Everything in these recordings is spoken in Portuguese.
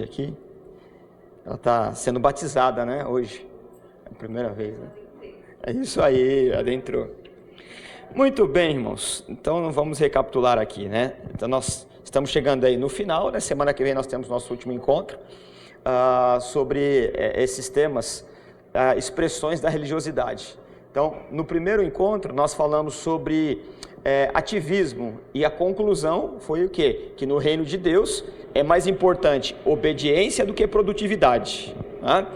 aqui. Ela está sendo batizada, né, hoje. É a primeira vez, né? É isso aí, adentrou. Muito bem, irmãos. Então, vamos recapitular aqui, né? Então, nós estamos chegando aí no final, né? Semana que vem nós temos nosso último encontro sobre esses temas, expressões da religiosidade. Então, no primeiro encontro, nós falamos sobre ativismo, e a conclusão foi o quê? Que no reino de Deus é mais importante obediência do que produtividade. Né?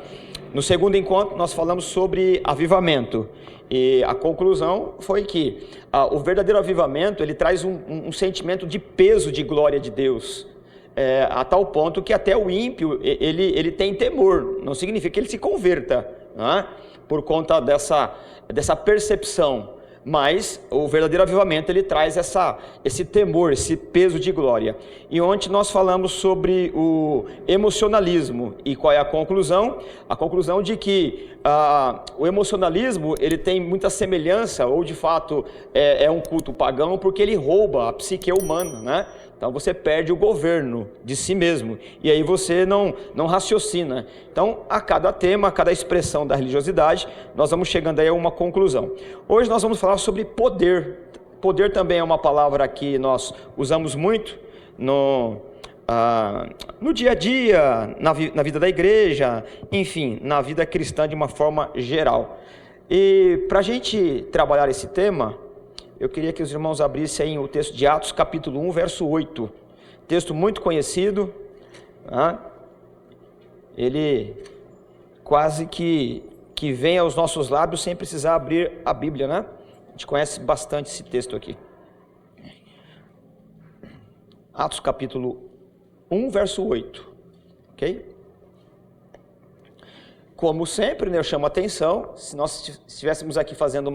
No segundo encontro, nós falamos sobre avivamento, e a conclusão foi que o verdadeiro avivamento, ele traz um sentimento de peso de glória de Deus, a tal ponto que até o ímpio, ele tem temor, não significa que ele se converta, né? Por conta dessa percepção, mas o verdadeiro avivamento, ele traz esse temor, esse peso de glória. E ontem nós falamos sobre o emocionalismo, e qual é a conclusão? A conclusão de que o emocionalismo, ele tem muita semelhança, ou de fato é um culto pagão, porque ele rouba a psique humana, né? Então você perde o governo de si mesmo, e aí você não raciocina. Então, a cada tema, a cada expressão da religiosidade, nós vamos chegando aí a uma conclusão. Hoje nós vamos falar sobre poder. Poder também é uma palavra que nós usamos muito no dia a dia, na vida da igreja, enfim, na vida cristã de uma forma geral. E para a gente trabalhar esse tema, eu queria que os irmãos abrissem aí o texto de Atos, capítulo 1, verso 8. Texto muito conhecido, né? Ele quase que vem aos nossos lábios sem precisar abrir a Bíblia, né? A gente conhece bastante esse texto aqui. Atos, capítulo 1, verso 8. Ok? Como sempre, né, eu chamo a atenção, se nós estivéssemos aqui fazendo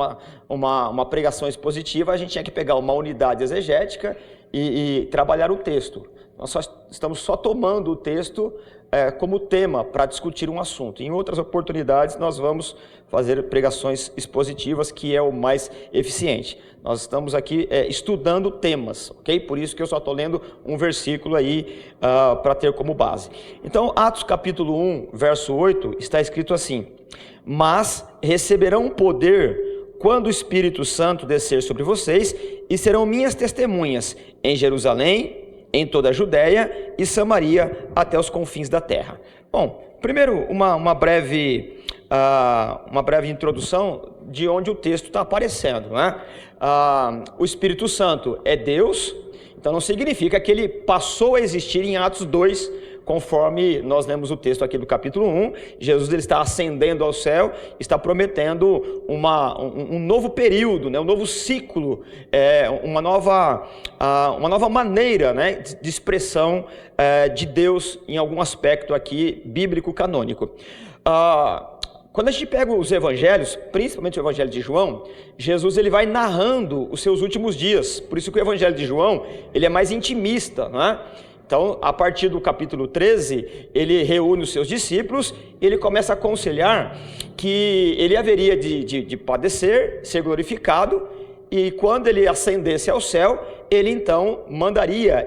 uma pregação expositiva, a gente tinha que pegar uma unidade exegética e trabalhar o texto. Nós estamos só tomando o texto como tema para discutir um assunto. Em outras oportunidades, nós vamos fazer pregações expositivas, que é o mais eficiente. Nós estamos aqui estudando temas, ok? Por isso que eu só estou lendo um versículo aí para ter como base. Então, Atos capítulo 1, verso 8, está escrito assim: mas receberão poder quando o Espírito Santo descer sobre vocês, e serão minhas testemunhas em Jerusalém, em toda a Judéia e Samaria, até os confins da terra. Bom, primeiro uma breve introdução de onde o texto está aparecendo, né? O Espírito Santo é Deus, então não significa que ele passou a existir em Atos 2, conforme nós lemos o texto aqui do capítulo 1, Jesus ele está ascendendo ao céu, está prometendo um novo período, né, um novo ciclo, uma nova maneira, né, de expressão de Deus em algum aspecto aqui bíblico canônico. Quando a gente pega os evangelhos, principalmente o evangelho de João, Jesus ele vai narrando os seus últimos dias, por isso que o evangelho de João ele é mais intimista, né? Então, a partir do capítulo 13, ele reúne os seus discípulos e ele começa a aconselhar que ele haveria de padecer, ser glorificado, e quando ele ascendesse ao céu, ele então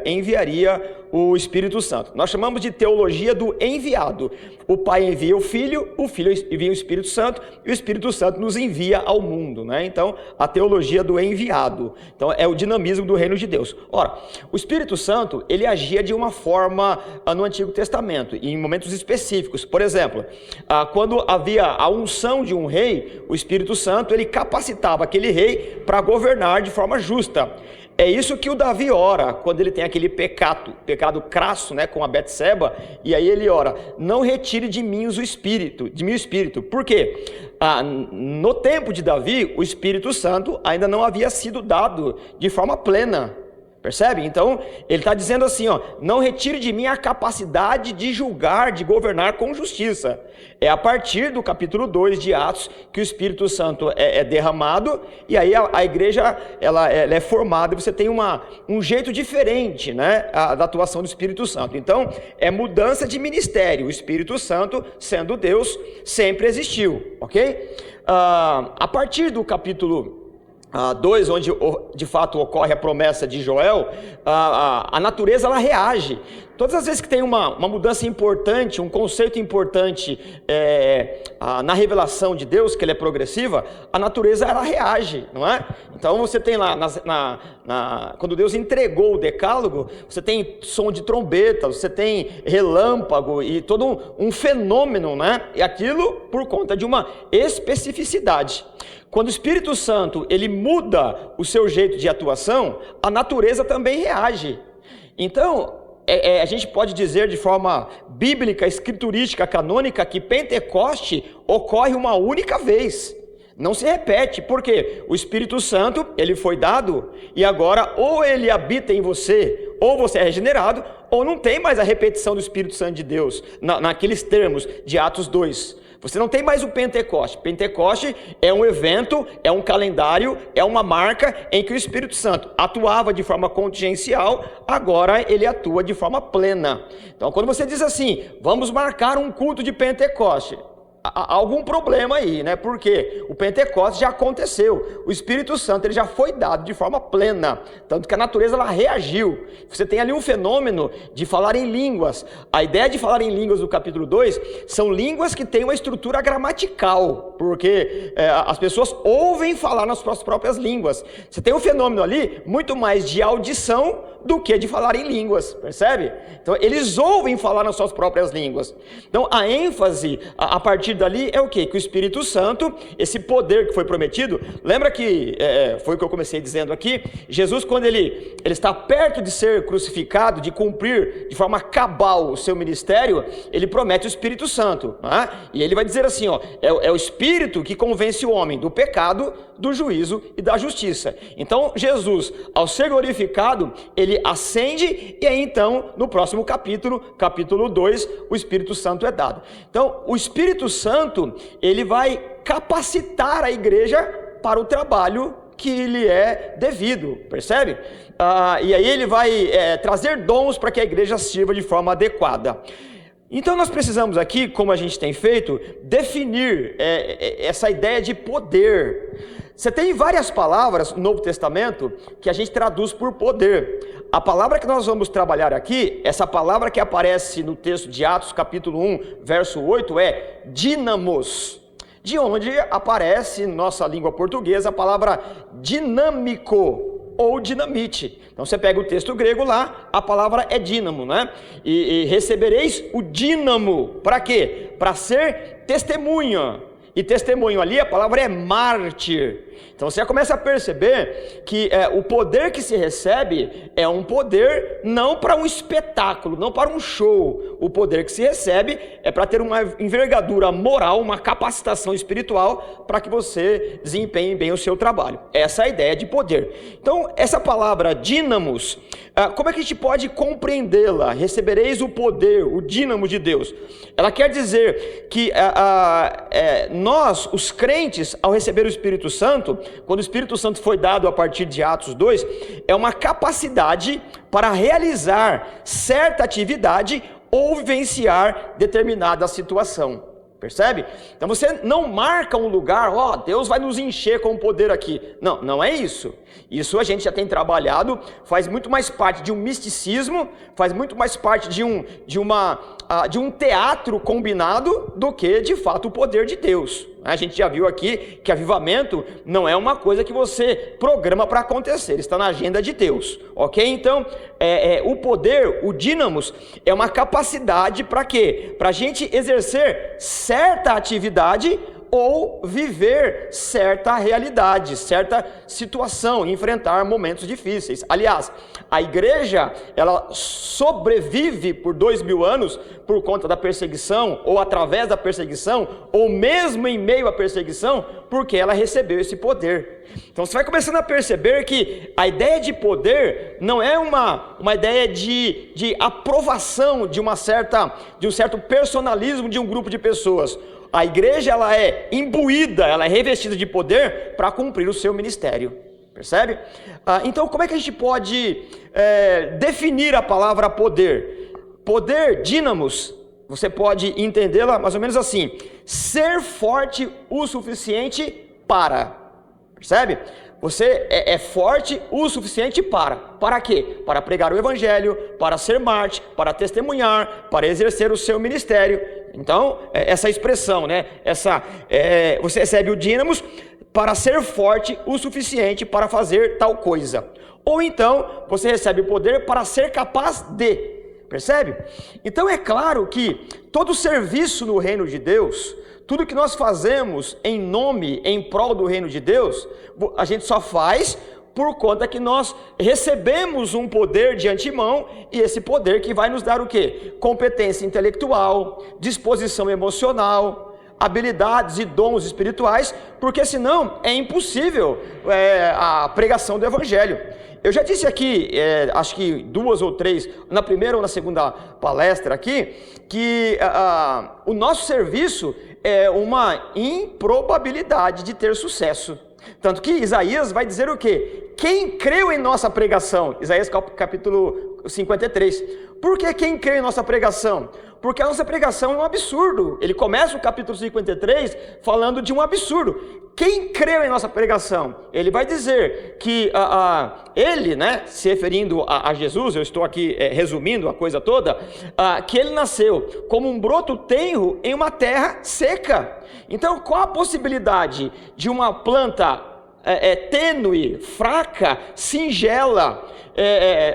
enviaria o Espírito Santo. Nós chamamos de teologia do enviado. O Pai envia o Filho envia o Espírito Santo, e o Espírito Santo nos envia ao mundo, né? Então, a teologia do enviado. Então, é o dinamismo do reino de Deus. Ora, o Espírito Santo, ele agia de uma forma no Antigo Testamento, em momentos específicos. Por exemplo, quando havia a unção de um rei, o Espírito Santo, ele capacitava aquele rei para governar de forma justa. É isso que o Davi ora, quando ele tem aquele pecado crasso, né, com a Betseba, e aí ele ora: não retire de mim o espírito. Por quê? No tempo de Davi, o Espírito Santo ainda não havia sido dado de forma plena. Percebe? Então, ele está dizendo assim, não retire de mim a capacidade de julgar, de governar com justiça. É a partir do capítulo 2 de Atos que o Espírito Santo é derramado, e aí a igreja ela é formada, e você tem um jeito diferente, né, da atuação do Espírito Santo. Então, é mudança de ministério. O Espírito Santo, sendo Deus, sempre existiu, ok? A partir do capítulo 2, onde de fato ocorre a promessa de Joel, a natureza ela reage. Todas as vezes que tem uma mudança importante, um conceito importante na revelação de Deus, que ele é progressiva, a natureza ela reage, não é? Então você tem lá, quando Deus entregou o decálogo, você tem som de trombeta, você tem relâmpago e todo um fenômeno, né? E aquilo por conta de uma especificidade. Quando o Espírito Santo ele muda o seu jeito de atuação, a natureza também reage. Então, a gente pode dizer de forma bíblica, escriturística, canônica, que Pentecoste ocorre uma única vez. Não se repete, porque o Espírito Santo ele foi dado e agora ou ele habita em você, ou você é regenerado, ou não tem mais a repetição do Espírito Santo de Deus, naqueles termos de Atos 2. Você não tem mais o Pentecoste. Pentecoste é um evento, é um calendário, é uma marca em que o Espírito Santo atuava de forma contingencial, agora ele atua de forma plena. Então, quando você diz assim, vamos marcar um culto de Pentecoste, há algum problema aí, né? Porque o Pentecostes já aconteceu, o Espírito Santo ele já foi dado de forma plena, tanto que a natureza ela reagiu. Você tem ali um fenômeno de falar em línguas. A ideia de falar em línguas do capítulo 2 são línguas que têm uma estrutura gramatical, porque as pessoas ouvem falar nas suas próprias línguas. Você tem um fenômeno ali muito mais de audição do que de falar em línguas, percebe? Então eles ouvem falar nas suas próprias línguas. Então a ênfase a partir dali é o quê? Que o Espírito Santo, esse poder que foi prometido, lembra que foi o que eu comecei dizendo aqui, Jesus quando ele está perto de ser crucificado, de cumprir de forma cabal o seu ministério, ele promete o Espírito Santo, né? E ele vai dizer assim, ó, é o Espírito que convence o homem do pecado, do juízo e da justiça. Então Jesus, ao ser glorificado, ele ascende e aí então no próximo capítulo 2, o Espírito Santo é dado. Então o Espírito Santo ele vai capacitar a igreja para o trabalho que lhe é devido, percebe? E aí ele vai trazer dons para que a igreja sirva de forma adequada. Então nós precisamos aqui, como a gente tem feito, definir essa ideia de poder. Você tem várias palavras no Novo Testamento que a gente traduz por poder. A palavra que nós vamos trabalhar aqui, essa palavra que aparece no texto de Atos capítulo 1, verso 8, é dínamos, de onde aparece em nossa língua portuguesa a palavra dinâmico ou dinamite. Então você pega o texto grego lá, a palavra é dínamo, né? E recebereis o dínamo, para quê? Para ser testemunha. E testemunho ali, a palavra é mártir. Então você começa a perceber que o poder que se recebe é um poder não para um espetáculo, não para um show. O poder que se recebe é para ter uma envergadura moral, uma capacitação espiritual para que você desempenhe bem o seu trabalho. Essa é a ideia de poder. Então essa palavra dínamos, como é que a gente pode compreendê-la? Recebereis o poder, o dínamo de Deus. Ela quer dizer que nós, os crentes, ao receber o Espírito Santo, quando o Espírito Santo foi dado a partir de Atos 2, é uma capacidade para realizar certa atividade ou vivenciar determinada situação. Percebe? Então você não marca um lugar, Deus vai nos encher com o poder aqui. Não, não é isso. Isso a gente já tem trabalhado, faz muito mais parte de um misticismo, faz muito mais parte de um teatro combinado do que de fato o poder de Deus. A gente já viu aqui que avivamento não é uma coisa que você programa para acontecer, está na agenda de Deus, ok? Então, o poder, o dínamos, é uma capacidade para quê? Para a gente exercer certa atividade ou viver certa realidade, certa situação, enfrentar momentos difíceis. Aliás, a igreja, ela sobrevive por 2000 anos por conta da perseguição, ou através da perseguição, ou mesmo em meio à perseguição, porque ela recebeu esse poder. Então você vai começando a perceber que a ideia de poder não é uma ideia de aprovação de um certo personalismo de um grupo de pessoas. A igreja ela é imbuída, ela é revestida de poder para cumprir o seu ministério, percebe? Então como é que a gente pode definir a palavra poder? Poder, dínamos, você pode entendê-la mais ou menos assim: ser forte o suficiente para, percebe? Você é forte o suficiente para quê? Para pregar o evangelho, para ser mártir, para testemunhar, para exercer o seu ministério. Então, essa expressão, né? Você recebe o dínamos para ser forte o suficiente para fazer tal coisa. Ou então, você recebe o poder para ser capaz de. Percebe? Então é claro que todo serviço no reino de Deus, tudo que nós fazemos em nome, em prol do reino de Deus, a gente só faz por conta que nós recebemos um poder de antemão, e esse poder que vai nos dar o quê? Competência intelectual, disposição emocional, habilidades e dons espirituais, porque senão é impossível a pregação do evangelho. Eu já disse aqui, acho que 2 ou 3, na primeira ou na segunda palestra aqui, que o nosso serviço é uma improbabilidade de ter sucesso. Tanto que Isaías vai dizer o quê? Quem creu em nossa pregação? Isaías capítulo 53. Por que quem creu em nossa pregação? Porque a nossa pregação é um absurdo. Ele começa o capítulo 53 falando de um absurdo. Quem creu em nossa pregação? Ele vai dizer que ele, né, se referindo a Jesus, eu estou aqui resumindo a coisa toda, que ele nasceu como um broto tenro em uma terra seca. Então, qual a possibilidade de uma planta tênue, fraca, singela,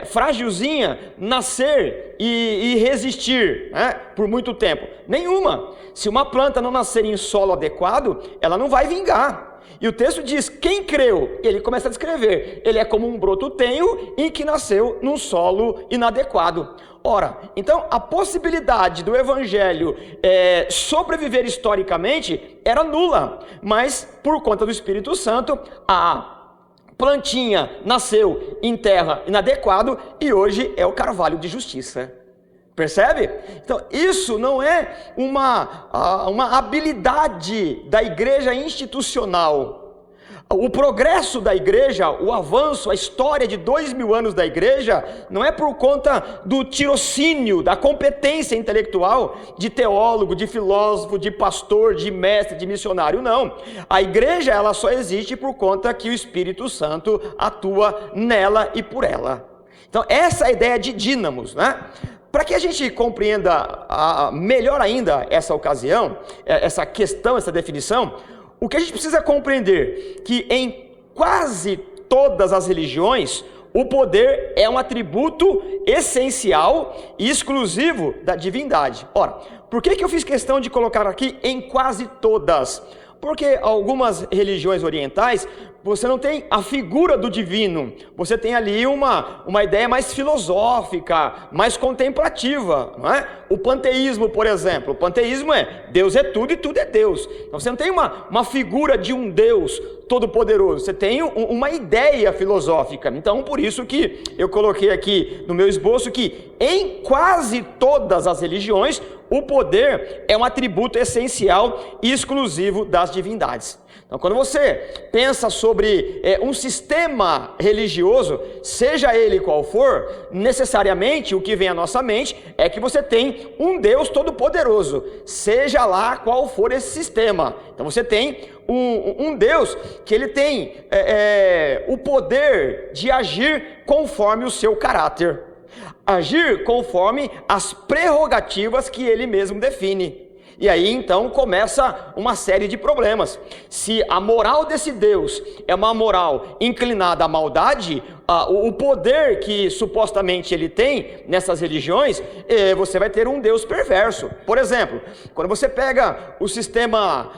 frágilzinha, nascer e resistir, né, por muito tempo? Nenhuma. Se uma planta não nascer em solo adequado, ela não vai vingar. E o texto diz, quem creu? Ele começa a descrever, ele é como um broto tenro em que nasceu num solo inadequado. Ora, então a possibilidade do evangelho sobreviver historicamente era nula, mas por conta do Espírito Santo, a plantinha nasceu em terra inadequada e hoje é o carvalho de justiça. Percebe? Então isso não é uma habilidade da igreja institucional. O progresso da igreja, o avanço, a história de 2000 anos da igreja, não é por conta do tirocínio, da competência intelectual de teólogo, de filósofo, de pastor, de mestre, de missionário, não. A igreja, ela só existe por conta que o Espírito Santo atua nela e por ela. Então essa é a ideia de dínamos, né? Para que a gente compreenda melhor ainda essa ocasião, essa questão, essa definição, o que a gente precisa compreender que em quase todas as religiões, o poder é um atributo essencial e exclusivo da divindade. Ora, por que eu fiz questão de colocar aqui em quase todas? Porque algumas religiões orientais, você não tem a figura do divino, você tem ali uma ideia mais filosófica, mais contemplativa, não é? O panteísmo, por exemplo, o panteísmo é Deus é tudo e tudo é Deus. Então você não tem uma figura de um Deus todo-poderoso, você tem uma ideia filosófica. Então por isso que eu coloquei aqui no meu esboço que em quase todas as religiões, o poder é um atributo essencial e exclusivo das divindades. Então, quando você pensa sobre um sistema religioso, seja ele qual for, necessariamente o que vem à nossa mente é que você tem um Deus todo-poderoso, seja lá qual for esse sistema. Então, você tem um Deus que ele tem o poder de agir conforme o seu caráter, agir conforme as prerrogativas que ele mesmo define. E aí então começa uma série de problemas. Se a moral desse Deus é uma moral inclinada à maldade, o poder que supostamente ele tem nessas religiões, você vai ter um Deus perverso. Por exemplo, quando você pega o sistema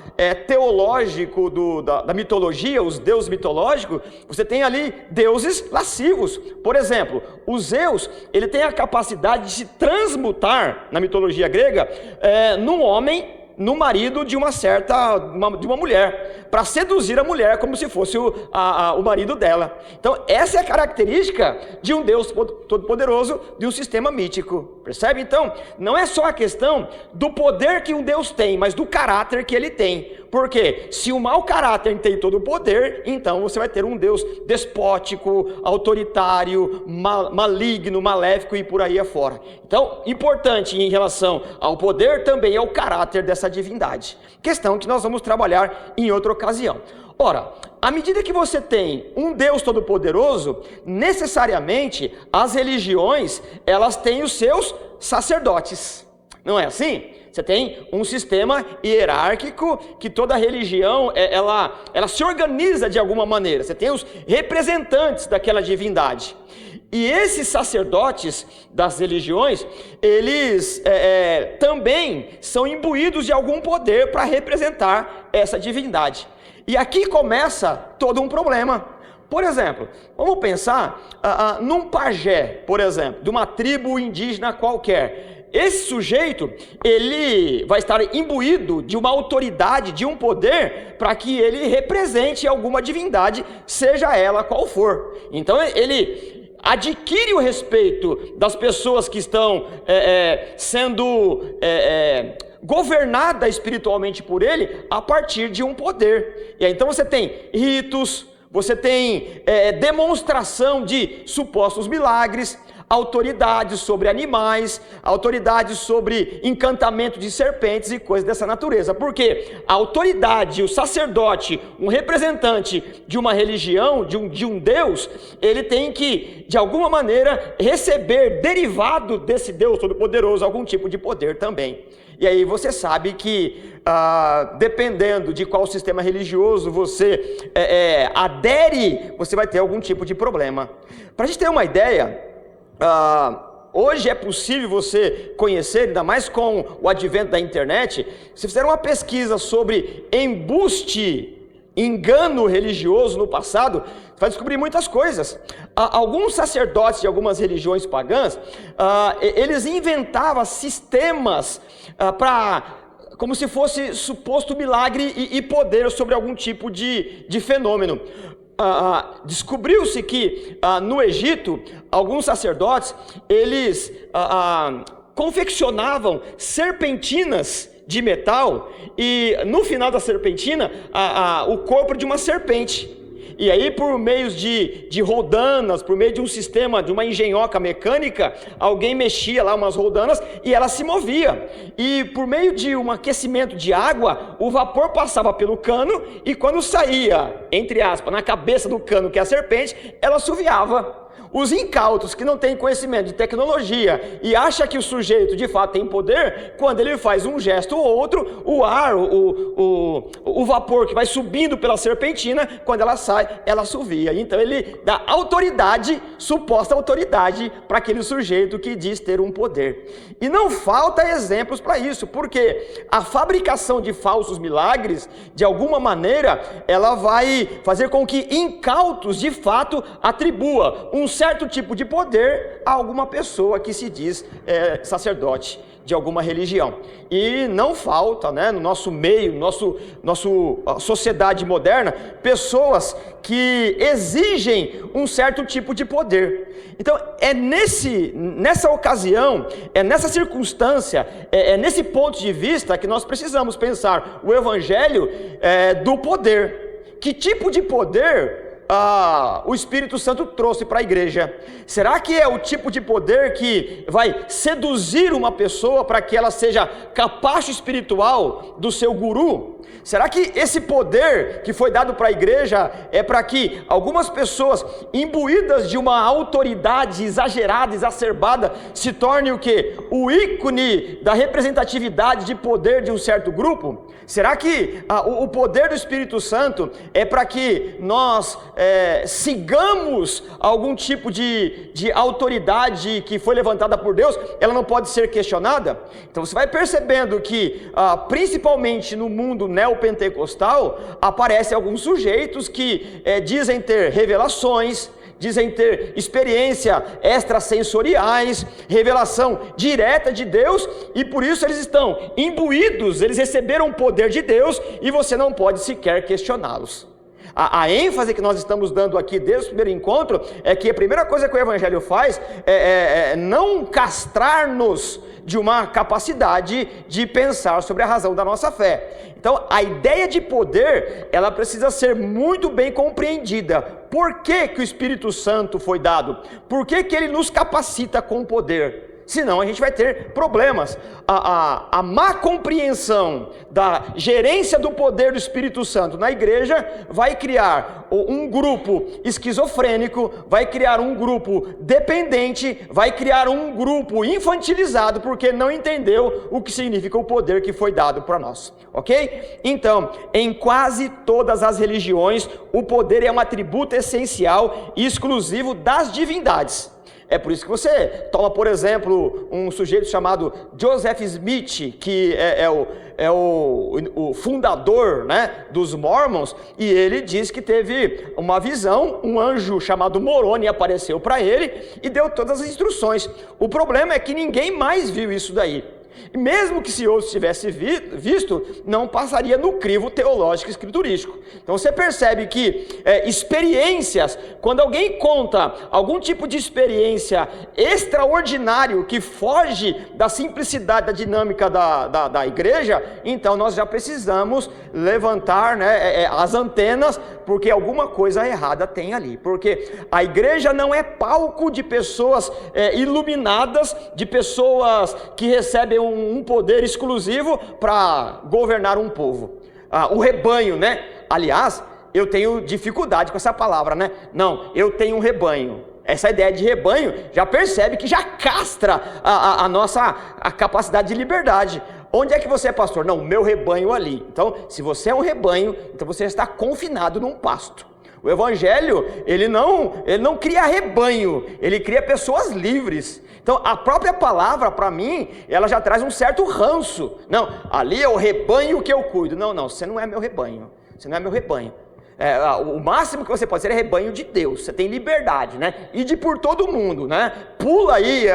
teológico da mitologia, os deuses mitológicos, você tem ali deuses lascivos. Por exemplo, o Zeus, ele tem a capacidade de se transmutar, na mitologia grega, num homem, no marido de uma mulher, para seduzir a mulher como se fosse o marido dela. Então essa é a característica de um Deus todo-poderoso, de um sistema mítico, percebe? Então não é só a questão do poder que um Deus tem, mas do caráter que ele tem, Porque se o mau caráter tem todo o poder, então você vai ter um Deus despótico, autoritário, maligno, maléfico e por aí afora. Então, importante em relação ao poder também é o caráter dessa divindade. Questão que nós vamos trabalhar em outra ocasião. Ora, à medida que você tem um Deus todo-poderoso, necessariamente as religiões, elas têm os seus sacerdotes. Não é assim? Você tem um sistema hierárquico que toda religião, ela se organiza de alguma maneira. Você tem os representantes daquela divindade. E esses sacerdotes das religiões, eles também são imbuídos de algum poder para representar essa divindade. E aqui começa todo um problema. Por exemplo, vamos pensar num pajé, por exemplo, de uma tribo indígena qualquer. Esse sujeito, ele vai estar imbuído de uma autoridade, de um poder, para que ele represente alguma divindade, seja ela qual for. Então ele adquire o respeito das pessoas que estão sendo governada espiritualmente por ele, a partir de um poder. E aí, então você tem ritos, você tem demonstração de supostos milagres, autoridades sobre animais, autoridades sobre encantamento de serpentes e coisas dessa natureza. Porque a autoridade, o sacerdote, um representante de uma religião, de um Deus, ele tem que, de alguma maneira, receber, derivado desse Deus Todo-Poderoso, algum tipo de poder também. E aí você sabe que, dependendo de qual sistema religioso você adere, você vai ter algum tipo de problema. Para a gente ter uma ideia, hoje é possível você conhecer, ainda mais com o advento da internet, se fizer uma pesquisa sobre embuste, engano religioso no passado, você vai descobrir muitas coisas. Alguns sacerdotes de algumas religiões pagãs, eles inventavam sistemas como se fosse suposto milagre e poder sobre algum tipo de fenômeno. Descobriu-se que no Egito, alguns sacerdotes, eles confeccionavam serpentinas de metal e no final da serpentina, o corpo de uma serpente. E aí, por meio de roldanas, por meio de um sistema, de uma engenhoca mecânica, alguém mexia lá umas roldanas e ela se movia. E por meio de um aquecimento de água, o vapor passava pelo cano e quando saía, entre aspas, na cabeça do cano, que é a serpente, ela assoviava. Os incautos que não têm conhecimento de tecnologia e acham que o sujeito de fato tem poder, quando ele faz um gesto ou outro, o ar, o vapor que vai subindo pela serpentina, quando ela sai, ela assovia. Então ele dá autoridade, suposta autoridade, para aquele sujeito que diz ter um poder. E não falta exemplos para isso, porque a fabricação de falsos milagres, de alguma maneira, ela vai fazer com que incautos de fato atribua um certo tipo de poder a alguma pessoa que se diz sacerdote de alguma religião. E não falta, no nosso meio, nossa sociedade moderna, pessoas que exigem um certo tipo de poder. Então nessa ocasião, nessa circunstância, nesse ponto de vista que nós precisamos pensar o evangelho do poder. Que tipo de poder o Espírito Santo trouxe para a igreja? Será que é o tipo de poder que vai seduzir uma pessoa para que ela seja capacho espiritual do seu guru? Será que esse poder que foi dado para a igreja é para que algumas pessoas imbuídas de uma autoridade exagerada, exacerbada, se tornem o quê? O ícone da representatividade de poder de um certo grupo? Será que o poder do Espírito Santo é para que nós sigamos algum tipo de autoridade que foi levantada por Deus? Ela não pode ser questionada? Então você vai percebendo que, principalmente no mundo neopentecostal, aparecem alguns sujeitos que dizem ter revelações, dizem ter experiência extrasensoriais, revelação direta de Deus, e por isso eles estão imbuídos, eles receberam o poder de Deus, e você não pode sequer questioná-los. A ênfase que nós estamos dando aqui desde o primeiro encontro é que a primeira coisa que o Evangelho faz é não castrar-nos de uma capacidade de pensar sobre a razão da nossa fé. Então, a ideia de poder, ela precisa ser muito bem compreendida. Por que que o Espírito Santo foi dado? Por que que ele nos capacita com o poder? Senão a gente vai ter problemas. A má compreensão da gerência do poder do Espírito Santo na igreja vai criar um grupo esquizofrênico, vai criar um grupo dependente, vai criar um grupo infantilizado, porque não entendeu o que significa o poder que foi dado para nós, ok? Então, em quase todas as religiões, o poder é um atributo essencial e exclusivo das divindades. É por isso que você toma, por exemplo, um sujeito chamado Joseph Smith, que é o fundador, né, dos Mormons, e ele diz que teve uma visão, um anjo chamado Moroni apareceu para ele e deu todas as instruções. O problema é que ninguém mais viu isso daí. Mesmo que se outros tivesse visto, não passaria no crivo teológico escriturístico. Então você percebe que experiências, quando alguém conta algum tipo de experiência extraordinário que foge da simplicidade da dinâmica da igreja, então nós já precisamos levantar, né, as antenas, porque alguma coisa errada tem ali. Porque a igreja não é palco de pessoas iluminadas, de pessoas que recebem um poder exclusivo para governar um povo. O rebanho, né? Aliás, eu tenho dificuldade com essa palavra, né? Não, eu tenho um rebanho. Essa ideia de rebanho já percebe que já castra a nossa capacidade de liberdade. Onde é que você é pastor? Não, meu rebanho ali. Então, se você é um rebanho, então você está confinado num pasto. O Evangelho, ele não cria rebanho, ele cria pessoas livres. Então, a própria palavra, para mim, ela já traz um certo ranço. Não, ali é o rebanho que eu cuido. Não, você não é meu rebanho. Você não é meu rebanho. O máximo que você pode ser é rebanho de Deus. Você tem liberdade, né? Ide por todo mundo, né? Pula aí,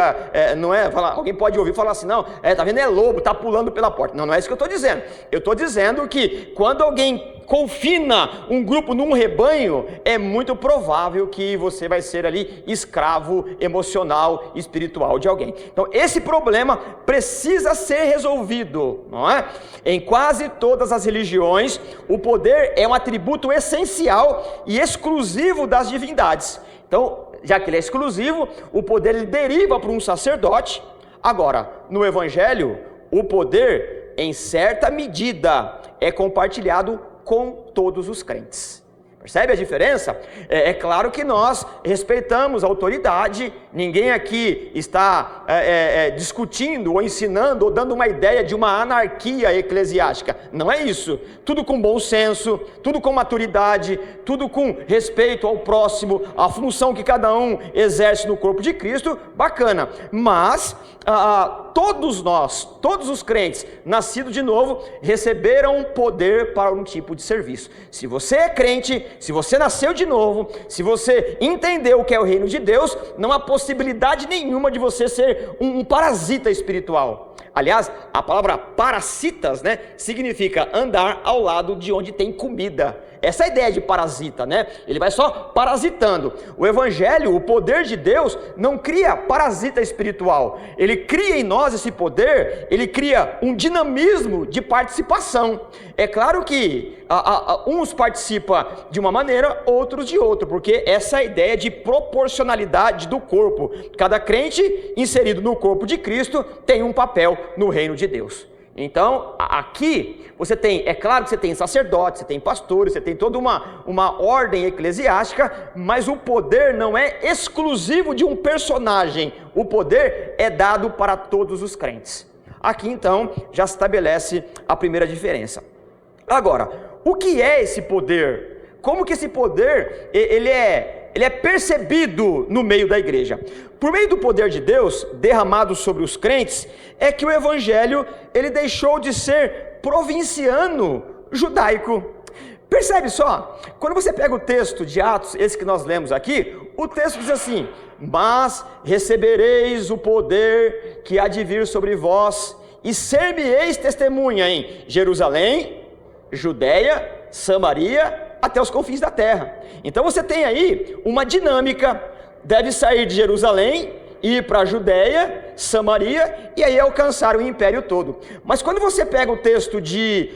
não é? Alguém pode ouvir e falar assim, não, tá vendo, é lobo, tá pulando pela porta. Não é isso que eu estou dizendo. Eu estou dizendo que quando alguém confina um grupo num rebanho, é muito provável que você vai ser ali escravo emocional, espiritual de alguém. Então esse problema precisa ser resolvido, não é? Em quase todas as religiões, o poder é um atributo essencial e exclusivo das divindades. Então, já que ele é exclusivo, o poder ele deriva para um sacerdote. Agora, no Evangelho, o poder, em certa medida, é compartilhado com todos os crentes. Percebe a diferença? É claro que nós respeitamos a autoridade, ninguém aqui está discutindo ou ensinando ou dando uma ideia de uma anarquia eclesiástica. Não é isso. Tudo com bom senso, tudo com maturidade, tudo com respeito ao próximo, a função que cada um exerce no corpo de Cristo, bacana. Mas todos nós, todos os crentes nascidos de novo, receberam poder para um tipo de serviço. Se você é crente, se você nasceu de novo, se você entendeu o que é o reino de Deus, não há possibilidade nenhuma de você ser um parasita espiritual. Aliás, a palavra parasitas, né, significa andar ao lado de onde tem comida. Essa é a ideia de parasita, né? Ele vai só parasitando. O Evangelho, o poder de Deus, não cria parasita espiritual. Ele cria em nós esse poder, ele cria um dinamismo de participação. É claro que uns participam de uma maneira, outros de outra, porque essa é a ideia de proporcionalidade do corpo. Cada crente inserido no corpo de Cristo tem um papel no reino de Deus. Então, aqui, você tem, é claro que você tem sacerdotes, você tem pastores, você tem toda uma ordem eclesiástica, mas o poder não é exclusivo de um personagem, o poder é dado para todos os crentes. Aqui, então, já se estabelece a primeira diferença. Agora, o que é esse poder? Como que esse poder, ele é percebido no meio da igreja? Por meio do poder de Deus derramado sobre os crentes, é que o Evangelho, ele deixou de ser provinciano judaico. Percebe só, quando você pega o texto de Atos, esse que nós lemos aqui, o texto diz assim, mas recebereis o poder que há de vir sobre vós, e ser-me-eis testemunha em Jerusalém, Judeia, Samaria até os confins da terra. Então você tem aí uma dinâmica, deve sair de Jerusalém, ir para a Judéia, Samaria, e aí alcançar o império todo. Mas quando você pega o texto de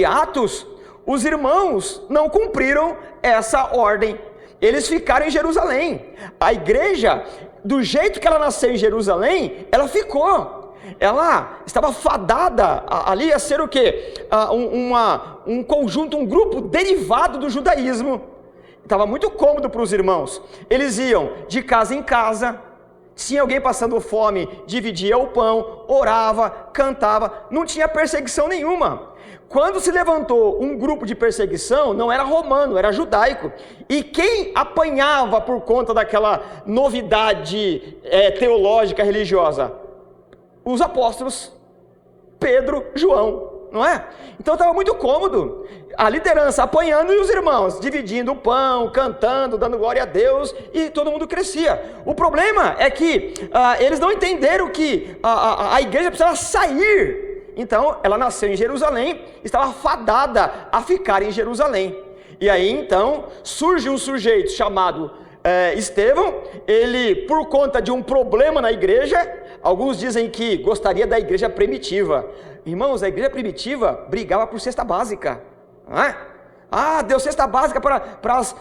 Atos, os irmãos não cumpriram essa ordem, eles ficaram em Jerusalém. A igreja, do jeito que ela nasceu em Jerusalém, ela ficou. Ela estava fadada ali a ser o quê? Um conjunto, um grupo derivado do judaísmo. Estava muito cômodo para os irmãos. Eles iam de casa em casa, tinha alguém passando fome, dividia o pão, orava, cantava, não tinha perseguição nenhuma. Quando se levantou um grupo de perseguição, não era romano, era judaico. E quem apanhava por conta daquela novidade teológica, religiosa? Os apóstolos, Pedro, João, não é? Então estava muito cômodo, a liderança apanhando e os irmãos dividindo o pão, cantando, dando glória a Deus, e todo mundo crescia. O problema é que eles não entenderam que a igreja precisava sair. Então ela nasceu em Jerusalém, estava fadada a ficar em Jerusalém. E aí então surge um sujeito chamado Estevão. Ele, por conta de um problema na igreja, alguns dizem que gostaria da igreja primitiva. Irmãos, a igreja primitiva brigava por cesta básica, não é? Deu cesta básica para as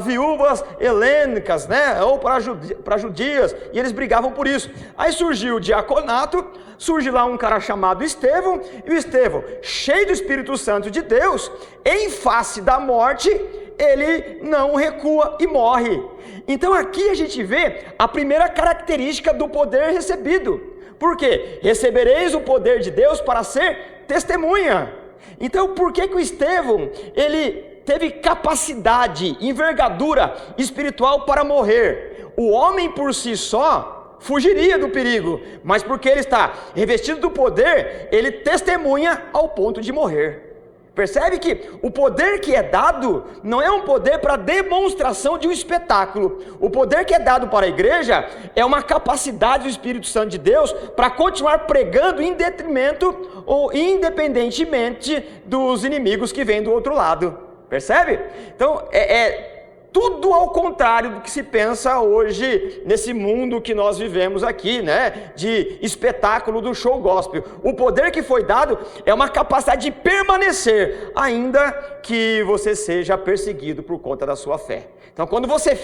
viúvas helênicas, né? Ou para judias, e eles brigavam por isso. Aí surgiu o diaconato, surge lá um cara chamado Estevão, e o Estevão, cheio do Espírito Santo de Deus, em face da morte, ele não recua e morre. Então aqui a gente vê a primeira característica do poder recebido. Por quê? Recebereis o poder de Deus para ser testemunha. Então por que o Estevão, ele teve capacidade, envergadura espiritual para morrer? O homem por si só fugiria do perigo, mas porque ele está revestido do poder, ele testemunha ao ponto de morrer. Percebe que o poder que é dado não é um poder para demonstração de um espetáculo. O poder que é dado para a igreja é uma capacidade do Espírito Santo de Deus para continuar pregando em detrimento ou independentemente dos inimigos que vêm do outro lado. Percebe? Então tudo ao contrário do que se pensa hoje nesse mundo que nós vivemos aqui, né? De espetáculo do show gospel. O poder que foi dado é uma capacidade de permanecer, ainda que você seja perseguido por conta da sua fé. Então quando você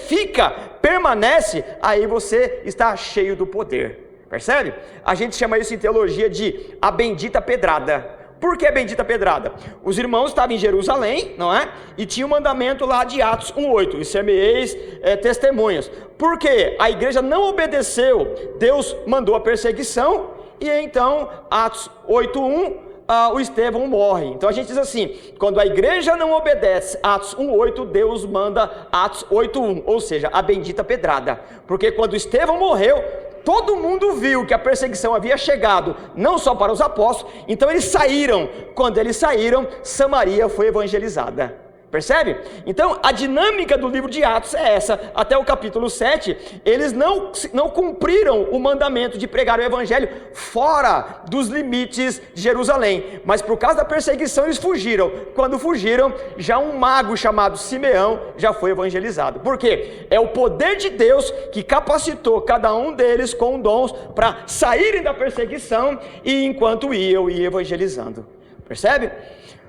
permanece, aí você está cheio do poder. Percebe? A gente chama isso em teologia de a bendita pedrada. Por que a bendita pedrada? Os irmãos estavam em Jerusalém, não é? E tinha o mandamento lá de Atos 1:8, e ser-me-eis testemunhas. Porque a igreja não obedeceu, Deus mandou a perseguição, e então Atos 8:1, o Estevão morre. Então a gente diz assim, quando a igreja não obedece Atos 1:8, Deus manda Atos 8:1, ou seja, a bendita pedrada. Porque quando Estevão morreu, todo mundo viu que a perseguição havia chegado, não só para os apóstolos, então eles saíram. Quando eles saíram, Samaria foi evangelizada. Percebe? Então a dinâmica do livro de Atos é essa. Até o capítulo 7, eles não cumpriram o mandamento de pregar o evangelho fora dos limites de Jerusalém, mas por causa da perseguição eles fugiram. Quando fugiram, já um mago chamado Simeão já foi evangelizado. Por quê? É o poder de Deus que capacitou cada um deles com dons para saírem da perseguição, e enquanto ia evangelizando. Percebe?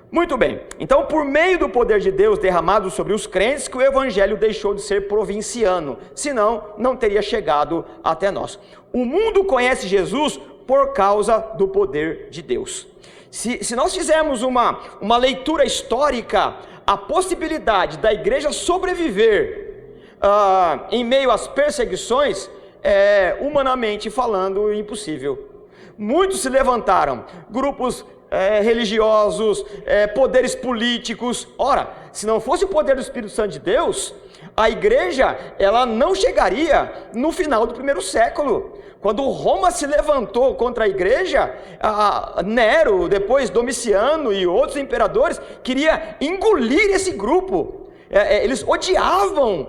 Muito bem, então por meio do poder de Deus derramado sobre os crentes que o evangelho deixou de ser provinciano, senão não teria chegado até nós. O mundo conhece Jesus por causa do poder de Deus. Se nós fizermos uma leitura histórica, a possibilidade da igreja sobreviver em meio às perseguições é, humanamente falando, impossível. Muitos se levantaram, grupos religiosos, poderes políticos. Ora, se não fosse o poder do Espírito Santo de Deus, a igreja ela não chegaria no final do primeiro século. Quando Roma se levantou contra a igreja, Nero, depois Domiciano e outros imperadores queria engolir esse grupo. Eles odiavam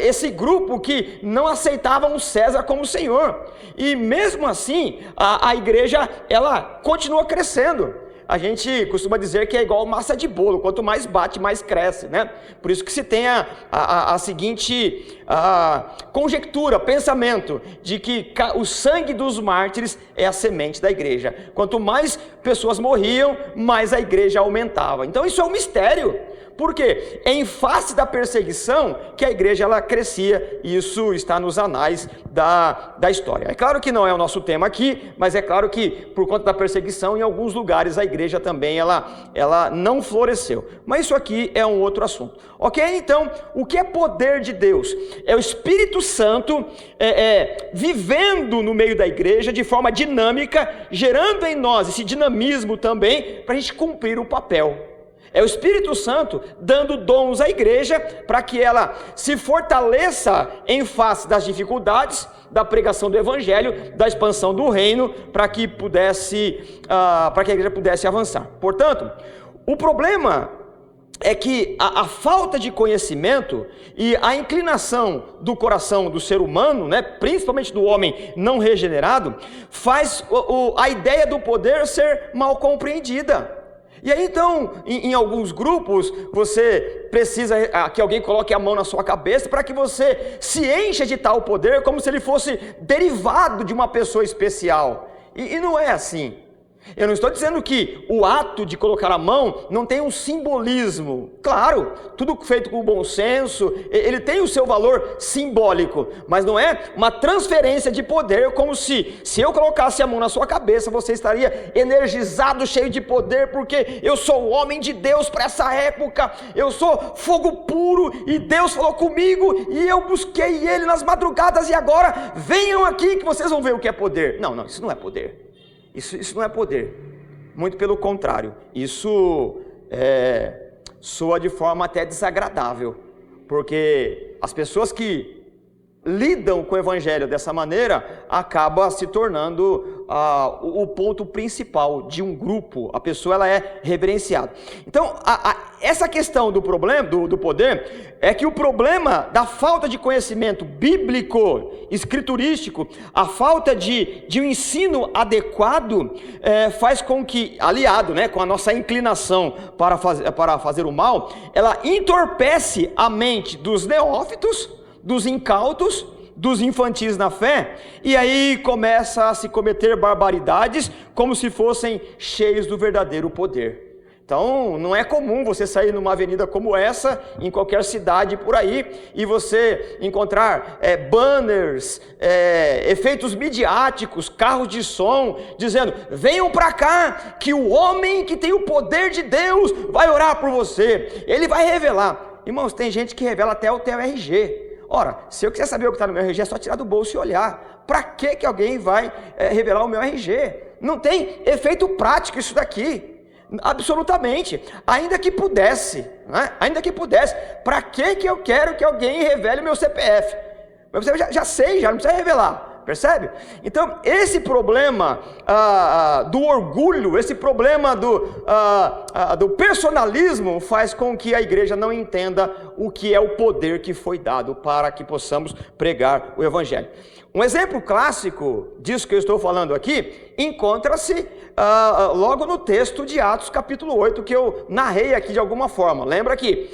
esse grupo que não aceitavam César como Senhor, e mesmo assim a igreja ela continua crescendo. a gente costuma dizer que é igual massa de bolo, quanto mais bate, mais cresce, né? Por isso que se tem a seguinte conjectura, pensamento, de que o sangue dos mártires é a semente da igreja. Quanto mais pessoas morriam, mais a igreja aumentava. Então isso é um mistério. Por quê? É em face da perseguição que a igreja ela crescia, e isso está nos anais da história. É claro que não é o nosso tema aqui, mas é claro que por conta da perseguição, em alguns lugares a igreja também ela não floresceu. Mas isso aqui é um outro assunto. Ok? Então, o que é poder de Deus? É o Espírito Santo vivendo no meio da igreja de forma dinâmica, gerando em nós esse dinamismo também, para a gente cumprir o papel. É o Espírito Santo dando dons à igreja para que ela se fortaleça em face das dificuldades da pregação do Evangelho, da expansão do reino, para que a igreja pudesse avançar. Portanto, o problema é que a falta de conhecimento e a inclinação do coração do ser humano, né, principalmente do homem não regenerado, faz a ideia do poder ser mal compreendida. E aí então, em alguns grupos, você precisa que alguém coloque a mão na sua cabeça para que você se encha de tal poder, como se ele fosse derivado de uma pessoa especial. E não é assim. Eu não estou dizendo que o ato de colocar a mão não tem um simbolismo. Claro, tudo feito com bom senso, ele tem o seu valor simbólico, mas não é uma transferência de poder, como se eu colocasse a mão na sua cabeça, você estaria energizado, cheio de poder, porque eu sou o homem de Deus para essa época, eu sou fogo puro, e Deus falou comigo, e eu busquei Ele nas madrugadas, e agora venham aqui que vocês vão ver o que é poder. Não, isso não é poder. Isso não é poder, muito pelo contrário, isso soa de forma até desagradável, porque as pessoas que lidam com o Evangelho dessa maneira, acaba se tornando o ponto principal de um grupo, a pessoa ela é reverenciada. Então, essa questão do problema, do poder, é que o problema da falta de conhecimento bíblico, escriturístico, a falta de um ensino adequado, faz com que, aliado, né, com a nossa inclinação para fazer o mal, ela entorpece a mente dos neófitos, dos incautos, dos infantis na fé, e aí começa a se cometer barbaridades como se fossem cheios do verdadeiro poder. Então, não é comum você sair numa avenida como essa, em qualquer cidade por aí, e você encontrar banners, efeitos midiáticos, carros de som, dizendo: venham para cá, que o homem que tem o poder de Deus vai orar por você, ele vai revelar. Irmãos, tem gente que revela até o teu RG. Ora, se eu quiser saber o que está no meu RG, é só tirar do bolso e olhar. Para que alguém vai revelar o meu RG? Não tem efeito prático isso daqui. Absolutamente. Ainda que pudesse, né? Ainda que pudesse. Para que eu quero que alguém revele o meu CPF? Você já sei, já não precisa revelar. Percebe? Então, esse problema do orgulho, esse problema do personalismo faz com que a igreja não entenda o que é o poder que foi dado para que possamos pregar o Evangelho. Um exemplo clássico disso que eu estou falando aqui encontra-se logo no texto de Atos capítulo 8, que eu narrei aqui de alguma forma. Lembra que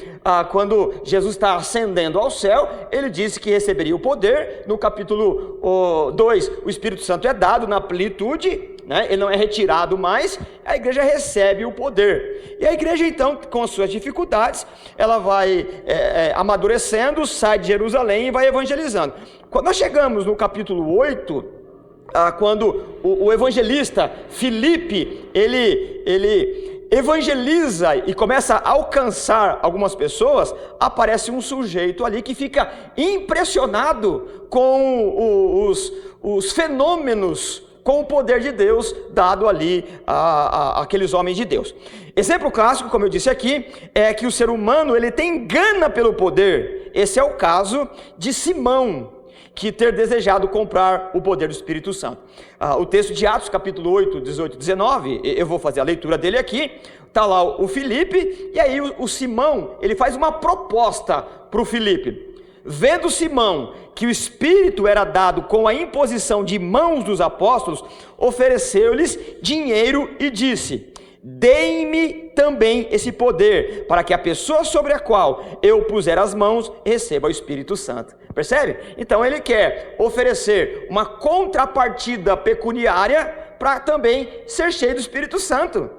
quando Jesus está ascendendo ao céu, ele disse que receberia o poder. No capítulo 2, o Espírito Santo é dado na plenitude, né? Ele não é retirado mais, a igreja recebe o poder. E a igreja então, com as suas dificuldades, ela vai amadurecendo, sai de Jerusalém e vai evangelizando. Quando nós chegamos no capítulo 8, quando o evangelista Filipe, ele evangeliza e começa a alcançar algumas pessoas, aparece um sujeito ali que fica impressionado com os fenômenos, com o poder de Deus dado ali àqueles homens de Deus. Exemplo clássico, como eu disse aqui, é que o ser humano ele tem gana pelo poder. Esse é o caso de Simão, que ter desejado comprar o poder do Espírito Santo. O texto de Atos, capítulo 8, 18 e 19, eu vou fazer a leitura dele aqui, está lá o Filipe, e aí o Simão, ele faz uma proposta para o Filipe. Vendo Simão que o Espírito era dado com a imposição de mãos dos apóstolos, ofereceu-lhes dinheiro e disse: dei-me também esse poder, para que a pessoa sobre a qual eu puser as mãos receba o Espírito Santo. Percebe? Então ele quer oferecer uma contrapartida pecuniária para também ser cheio do Espírito Santo.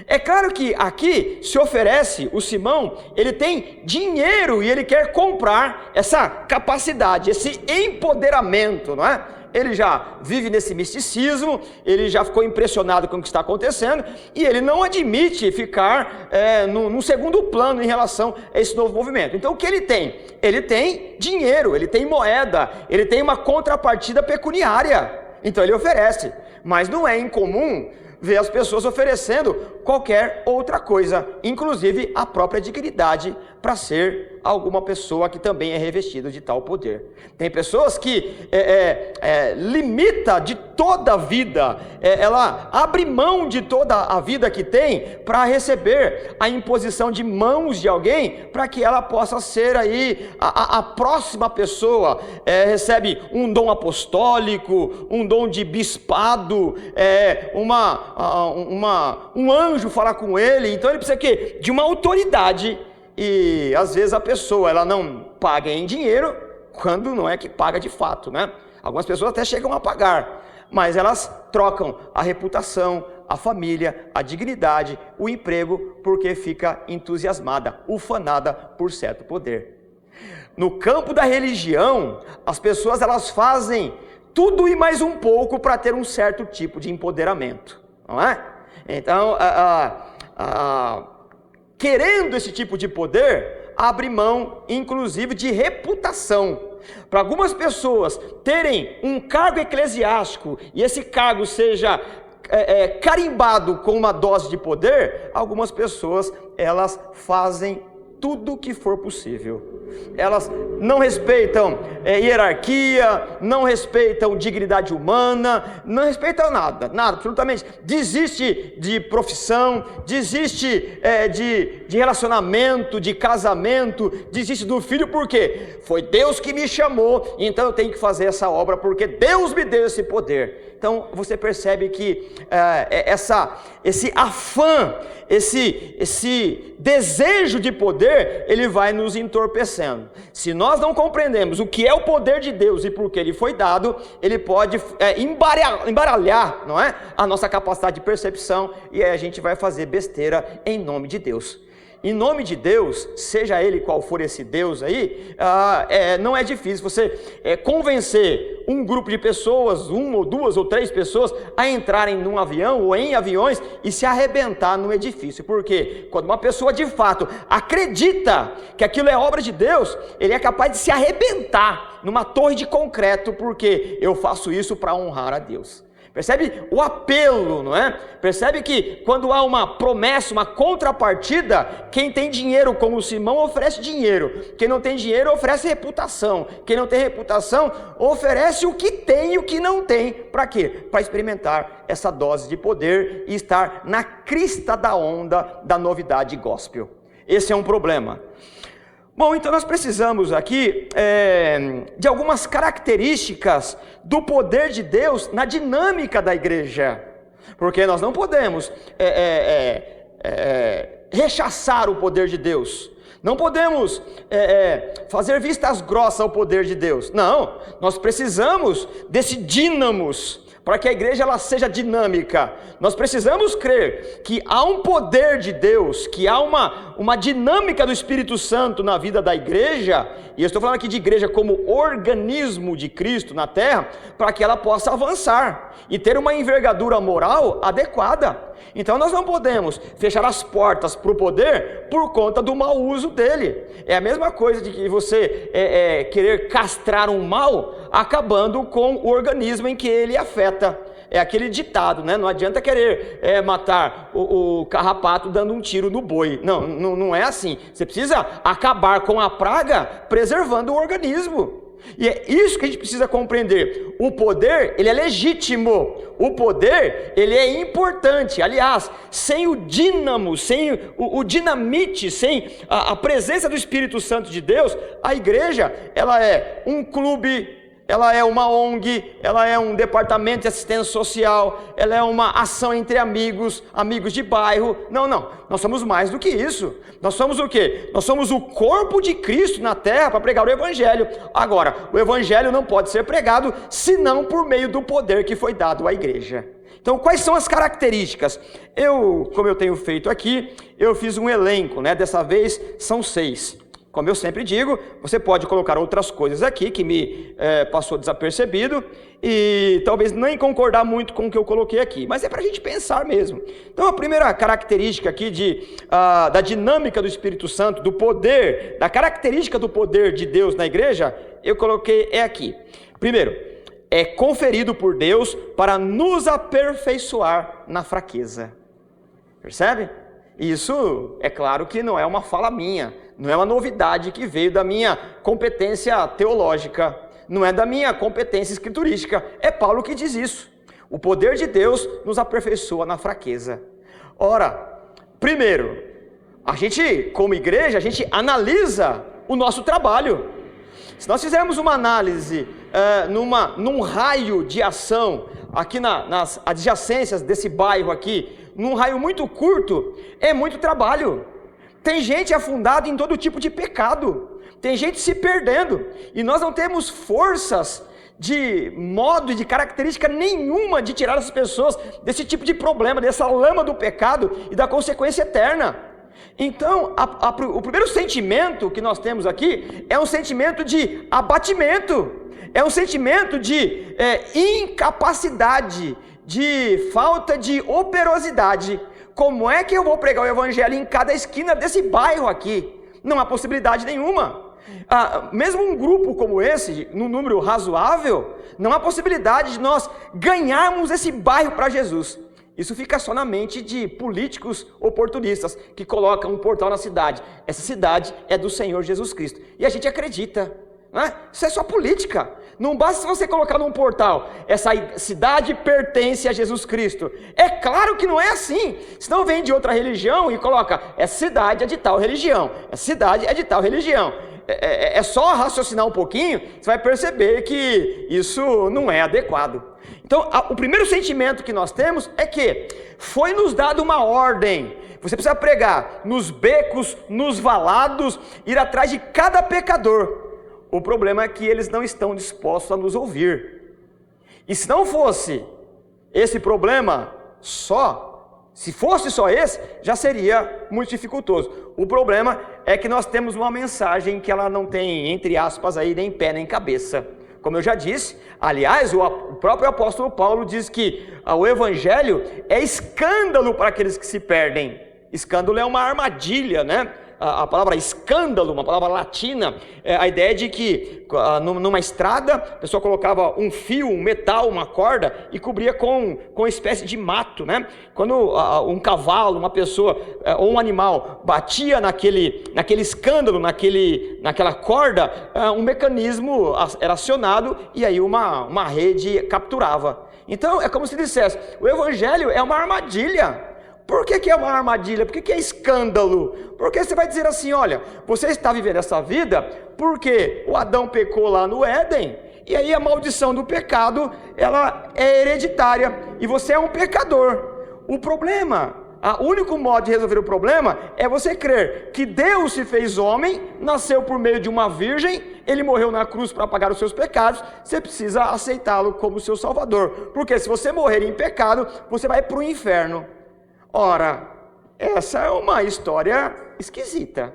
É claro que aqui se oferece, o Simão, ele tem dinheiro e ele quer comprar essa capacidade, esse empoderamento, não é? Ele já vive nesse misticismo, ele já ficou impressionado com o que está acontecendo e ele não admite ficar num segundo plano em relação a esse novo movimento. Então o que ele tem? Ele tem dinheiro, ele tem moeda, ele tem uma contrapartida pecuniária. Então ele oferece, mas não é incomum ver as pessoas oferecendo qualquer outra coisa, inclusive a própria dignidade, para ser alguma pessoa que também é revestida de tal poder. Tem pessoas que limita de toda a vida, ela abre mão de toda a vida que tem para receber a imposição de mãos de alguém, para que ela possa ser aí a próxima pessoa, recebe um dom apostólico, um dom de bispado, um anjo falar com ele. Então ele precisa de uma autoridade. E às vezes a pessoa ela não paga em dinheiro, quando não é que paga de fato, né? Algumas pessoas até chegam a pagar, mas elas trocam a reputação, a família, a dignidade, o emprego, porque fica entusiasmada, ufanada por certo poder. No campo da religião, as pessoas elas fazem tudo e mais um pouco para ter um certo tipo de empoderamento, não é? Então, querendo esse tipo de poder, abre mão, inclusive, de reputação. Para algumas pessoas terem um cargo eclesiástico e esse cargo seja carimbado com uma dose de poder, algumas pessoas elas fazem tudo o que for possível. Elas não respeitam hierarquia, não respeitam dignidade humana, não respeitam nada, absolutamente. Desiste de profissão, desiste de relacionamento, de casamento, desiste do filho, porque foi Deus que me chamou, então eu tenho que fazer essa obra, porque Deus me deu esse poder. Então você percebe que esse afã, esse desejo de poder, ele vai nos entorpecendo. Se nós não compreendemos o que é o poder de Deus e por que ele foi dado, ele pode embaralhar, não é? A nossa capacidade de percepção, e aí a gente vai fazer besteira em nome de Deus. Em nome de Deus, seja ele qual for esse Deus aí, não é difícil você convencer um grupo de pessoas, uma ou duas ou três pessoas, a entrarem num avião ou em aviões e se arrebentar no edifício. Porque quando uma pessoa de fato acredita que aquilo é obra de Deus, ele é capaz de se arrebentar numa torre de concreto, porque eu faço isso para honrar a Deus. Percebe o apelo, não é? Percebe que quando há uma promessa, uma contrapartida, quem tem dinheiro, como o Simão, oferece dinheiro. Quem não tem dinheiro oferece reputação. Quem não tem reputação oferece o que tem e o que não tem. Para quê? Para experimentar essa dose de poder e estar na crista da onda da novidade gospel. Esse é um problema. Bom, então nós precisamos aqui de algumas características do poder de Deus na dinâmica da igreja, porque nós não podemos rechaçar o poder de Deus, não podemos fazer vistas grossas ao poder de Deus. Não, nós precisamos desse dínamos, para que a igreja ela seja dinâmica. Nós precisamos crer que há um poder de Deus, que há uma dinâmica do Espírito Santo na vida da igreja, e eu estou falando aqui de igreja como organismo de Cristo na terra, para que ela possa avançar e ter uma envergadura moral adequada. Então nós não podemos fechar as portas para o poder por conta do mau uso dele. É a mesma coisa de que você querer castrar um mal, acabando com o organismo em que ele afeta. É aquele ditado, né? Não adianta querer matar o carrapato dando um tiro no boi. Não é assim. Você precisa acabar com a praga preservando o organismo. E é isso que a gente precisa compreender. O poder, ele é legítimo. O poder, ele é importante. Aliás, sem o dínamo, sem o dinamite, sem a presença do Espírito Santo de Deus, a igreja, ela é um clube, ela é uma ONG, ela é um departamento de assistência social, ela é uma ação entre amigos, amigos de bairro. Não, nós somos mais do que isso. Nós somos o quê? Nós somos o corpo de Cristo na terra para pregar o Evangelho. Agora, o Evangelho não pode ser pregado senão por meio do poder que foi dado à igreja. Então, quais são as características? Como eu tenho feito aqui, eu fiz um elenco, né? Dessa vez são 6. Como eu sempre digo, você pode colocar outras coisas aqui que me passou desapercebido e talvez nem concordar muito com o que eu coloquei aqui, mas é para a gente pensar mesmo. Então a primeira característica aqui da dinâmica do Espírito Santo, do poder, da característica do poder de Deus na igreja, eu coloquei aqui. Primeiro, é conferido por Deus para nos aperfeiçoar na fraqueza. Percebe? Isso, é claro que não é uma fala minha, não é uma novidade que veio da minha competência teológica, não é da minha competência escriturística, é Paulo que diz isso. O poder de Deus nos aperfeiçoa na fraqueza. Ora, primeiro, a gente, como igreja, a gente analisa o nosso trabalho. Se nós fizermos uma análise num raio de ação, aqui nas adjacências desse bairro aqui, num raio muito curto, é muito trabalho. Tem gente afundada em todo tipo de pecado, tem gente se perdendo, e nós não temos forças de modo e de característica nenhuma de tirar as pessoas desse tipo de problema, dessa lama do pecado e da consequência eterna. Então, o primeiro sentimento que nós temos aqui é um sentimento de abatimento, é um sentimento de incapacidade, de falta de operosidade. Como é que eu vou pregar o Evangelho em cada esquina desse bairro aqui? Não há possibilidade nenhuma. Mesmo um grupo como esse, num número razoável, não há possibilidade de nós ganharmos esse bairro para Jesus. Isso fica só na mente de políticos oportunistas que colocam um portal na cidade. Essa cidade é do Senhor Jesus Cristo. E a gente acredita. Né? Isso é só política. Não basta você colocar num portal, essa cidade pertence a Jesus Cristo. É claro que não é assim. Senão vem de outra religião e coloca, essa cidade é de tal religião, essa cidade é de tal religião. É só raciocinar um pouquinho, você vai perceber que isso não é adequado. Então, o primeiro sentimento que nós temos é que foi nos dado uma ordem. Você precisa pregar nos becos, nos valados, ir atrás de cada pecador. O problema é que eles não estão dispostos a nos ouvir. E se não fosse esse problema se fosse só esse, já seria muito dificultoso. O problema é que nós temos uma mensagem que ela não tem, entre aspas, aí, nem pé nem cabeça. Como eu já disse, aliás, o próprio apóstolo Paulo diz que o Evangelho é escândalo para aqueles que se perdem. Escândalo é uma armadilha, né? A palavra escândalo, uma palavra latina, a ideia de que numa estrada a pessoa colocava um fio, um metal, uma corda e cobria com uma espécie de mato, né? Quando um cavalo, uma pessoa ou um animal batia naquele escândalo, naquela corda, um mecanismo era acionado e aí uma rede capturava. Então é como se dissesse, o Evangelho é uma armadilha. Por que é uma armadilha? Por que é escândalo? Porque você vai dizer assim, olha, você está vivendo essa vida porque o Adão pecou lá no Éden, e aí a maldição do pecado, ela é hereditária, e você é um pecador. O problema, o único modo de resolver o problema é você crer que Deus se fez homem, nasceu por meio de uma virgem, ele morreu na cruz para pagar os seus pecados, você precisa aceitá-lo como seu salvador, porque se você morrer em pecado, você vai para o inferno. Ora, essa é uma história esquisita.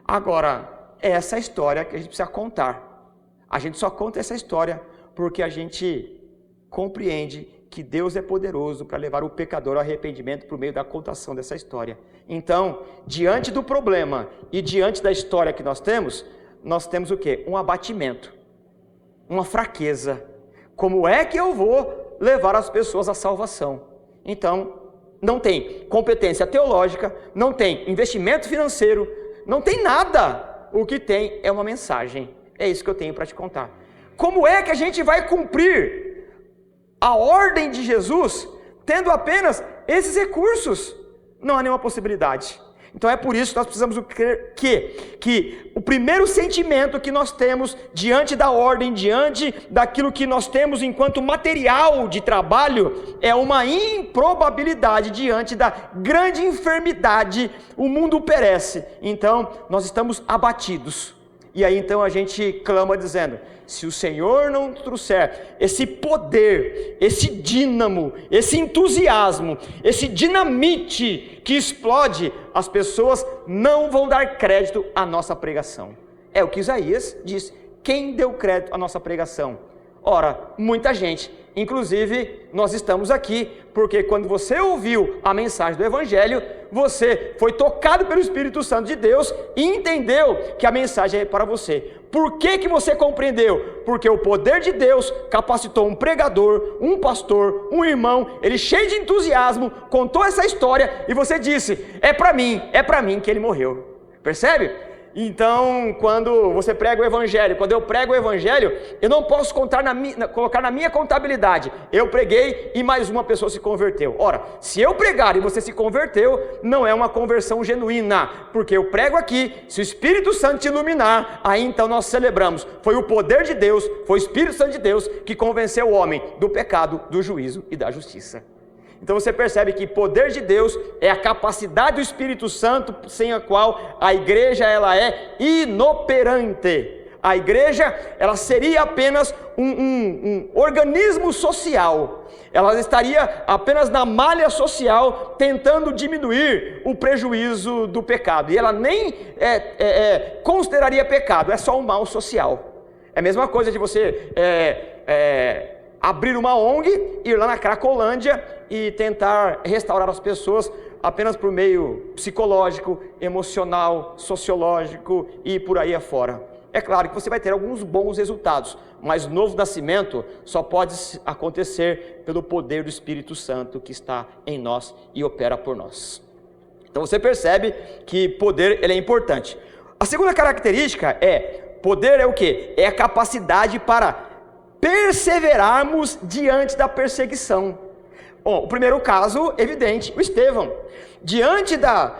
Agora, essa é a história que a gente precisa contar. A gente só conta essa história porque a gente compreende que Deus é poderoso para levar o pecador ao arrependimento por meio da contação dessa história. Então, diante do problema e diante da história que nós temos o quê? Um abatimento, uma fraqueza. Como é que eu vou levar as pessoas à salvação? Então, não tem competência teológica, não tem investimento financeiro, não tem nada. O que tem é uma mensagem. É isso que eu tenho para te contar. Como é que a gente vai cumprir a ordem de Jesus tendo apenas esses recursos? Não há nenhuma possibilidade. Então é por isso que nós precisamos crer que o primeiro sentimento que nós temos diante da ordem, diante daquilo que nós temos enquanto material de trabalho, é uma improbabilidade diante da grande enfermidade. O mundo perece, então nós estamos abatidos. E aí então a gente clama dizendo: se o Senhor não trouxer esse poder, esse dínamo, esse entusiasmo, esse dinamite que explode, as pessoas não vão dar crédito à nossa pregação. É o que Isaías diz. Quem deu crédito à nossa pregação? Ora, muita gente. Inclusive, nós estamos aqui porque quando você ouviu a mensagem do Evangelho, você foi tocado pelo Espírito Santo de Deus e entendeu que a mensagem é para você. Por que você compreendeu? Porque o poder de Deus capacitou um pregador, um pastor, um irmão, ele cheio de entusiasmo, contou essa história e você disse: é para mim que ele morreu. Percebe? Então, quando você prega o Evangelho, quando eu prego o Evangelho, eu não posso colocar na minha contabilidade: eu preguei e mais uma pessoa se converteu. Ora, se eu pregar e você se converteu, não é uma conversão genuína, porque eu prego aqui, se o Espírito Santo te iluminar, aí então nós celebramos. Foi o poder de Deus, foi o Espírito Santo de Deus que convenceu o homem do pecado, do juízo e da justiça. Então você percebe que poder de Deus é a capacidade do Espírito Santo, sem a qual a igreja ela é inoperante. A igreja ela seria apenas um organismo social. Ela estaria apenas na malha social, tentando diminuir o prejuízo do pecado. E ela nem consideraria pecado, é só um mal social. É a mesma coisa de você abrir uma ONG, ir lá na Cracolândia e tentar restaurar as pessoas apenas por meio psicológico, emocional, sociológico e por aí afora. É claro que você vai ter alguns bons resultados, mas o novo nascimento só pode acontecer pelo poder do Espírito Santo que está em nós e opera por nós. Então você percebe que poder ele é importante. A segunda característica poder é o quê? É a capacidade para perseverarmos diante da perseguição. Bom, o primeiro caso, evidente, o Estevão. Diante da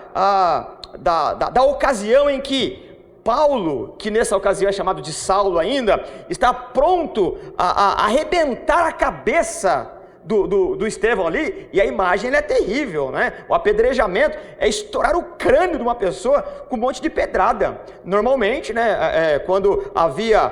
ocasião em que Paulo, que nessa ocasião é chamado de Saulo ainda, está pronto a arrebentar a cabeça do Estevão ali, e a imagem é terrível, né? O apedrejamento é estourar o crânio de uma pessoa com um monte de pedrada. Normalmente, né, quando havia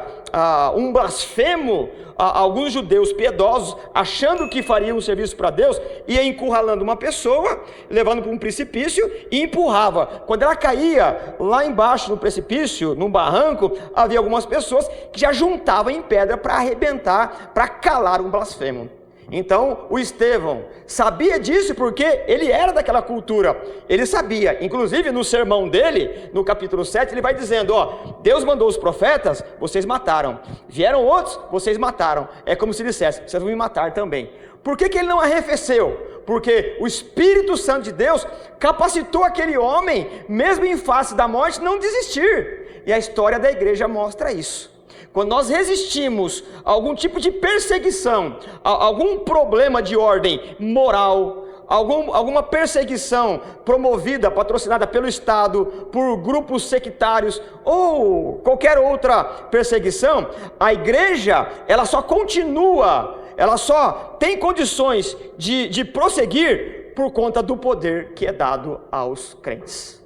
um blasfemo, alguns judeus piedosos, achando que fariam um serviço para Deus, ia encurralando uma pessoa, levando para um precipício e empurrava. Quando ela caía lá embaixo no precipício, num barranco, havia algumas pessoas que já juntavam em pedra para arrebentar, para calar um blasfemo. Então o Estevão sabia disso porque ele era daquela cultura, ele sabia, inclusive no sermão dele, no capítulo 7, ele vai dizendo: Deus mandou os profetas, vocês mataram, vieram outros, vocês mataram. É como se dissesse: vocês vão me matar também. Por que ele não arrefeceu? Porque o Espírito Santo de Deus capacitou aquele homem, mesmo em face da morte, não desistir. E a história da igreja mostra isso. Quando nós resistimos a algum tipo de perseguição, a algum problema de ordem moral, alguma perseguição promovida, patrocinada pelo Estado, por grupos sectários ou qualquer outra perseguição, a igreja ela só continua, ela só tem condições de prosseguir por conta do poder que é dado aos crentes.